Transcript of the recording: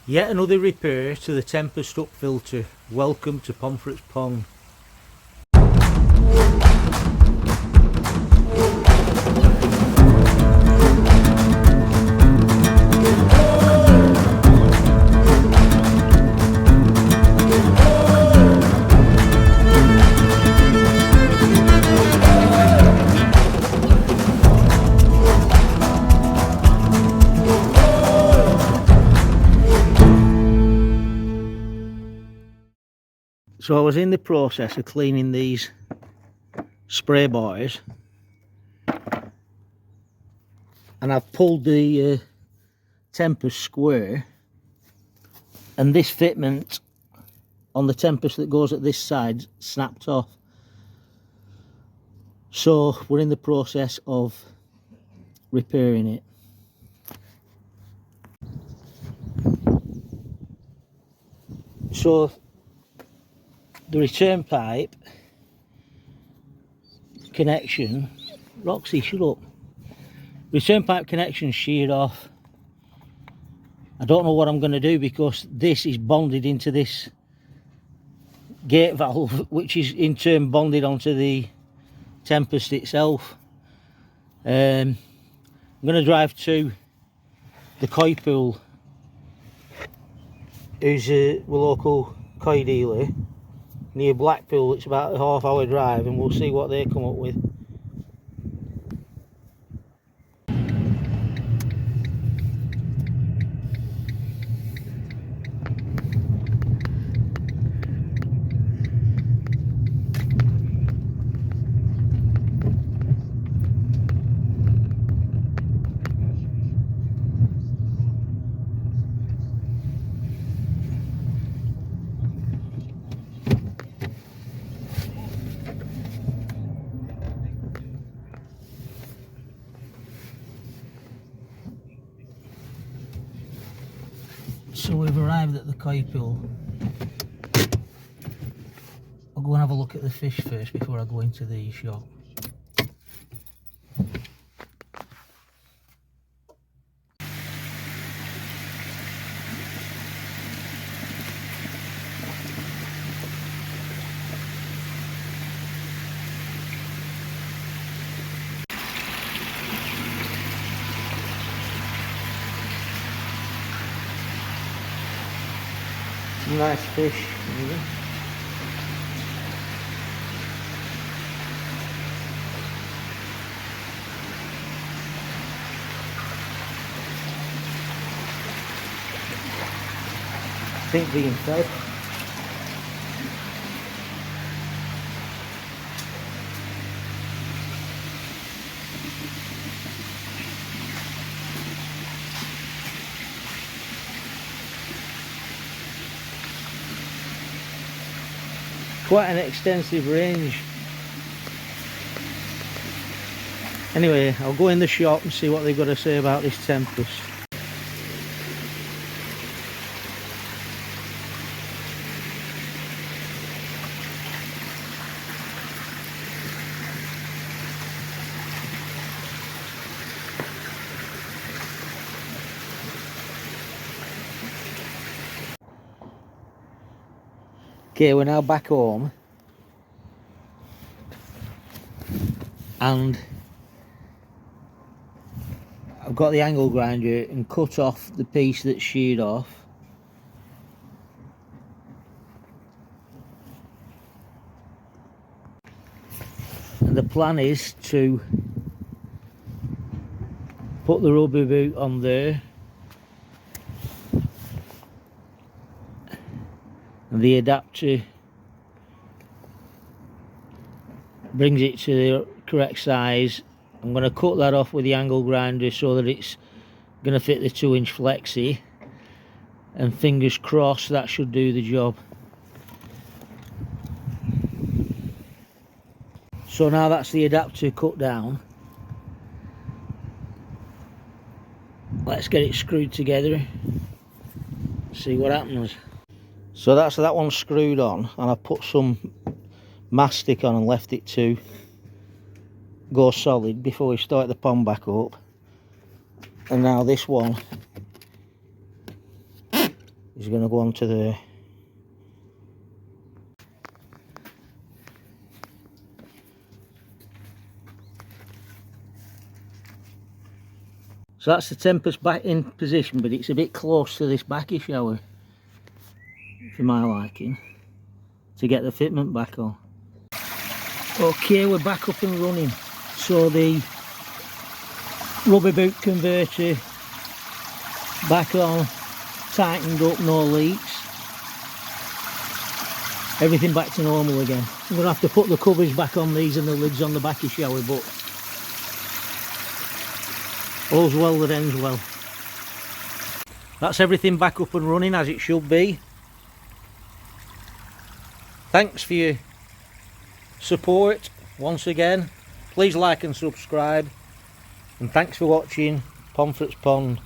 Yet another repair to the Tempest Up-filter. Welcome to Pomfret's Pond. So I was in the process of cleaning these spray buoys, and I've pulled the Tempest square, and this fitment on the Tempest that goes at this side snapped off. So we're in the process of repairing it. So the return pipe connection, Roxy, shut up. Return pipe connection sheared off. I don't know what I'm going to do because this is bonded into this gate valve, which is in turn bonded onto the Tempest itself. I'm going to drive to the koi pool, who's a local koi dealer near Blackpool. It's about a half-hour drive, and we'll see what they come up with. So we've arrived at the koi pool. I'll go and have a look at the fish first before I go into the shop. Some nice fish. I think being fed. Quite an extensive range. Anyway, I'll go in the shop and see what they've got to say about this Tempest. Okay, we're now back home, and I've got the angle grinder and cut off the piece that's sheared off. And the plan is to put the rubber boot on there, and the adapter brings it to the correct size. I'm going to cut that off with the angle grinder so that it's going to fit the 2-inch flexi, and fingers crossed that should do the job. So now that's the adapter cut down, let's get it screwed together, see what happens. So that's that one screwed on, and I put some mastic on and left it to go solid before we start the pond back up. And now this one is going to go onto there. So that's the Tempest back in position, but it's a bit close to this backy shower for my liking, to get the fitment back on. Okay, we're back up and running. So the rubber boot converter back on, tightened up, no leaks, everything back to normal again. I'm going to have to put the covers back on these and the lids on the backy shower, but all's well that ends well. That's everything back up and running as it should be. Thanks for your support once again. Please like and subscribe, and thanks for watching Pomfret's Pond.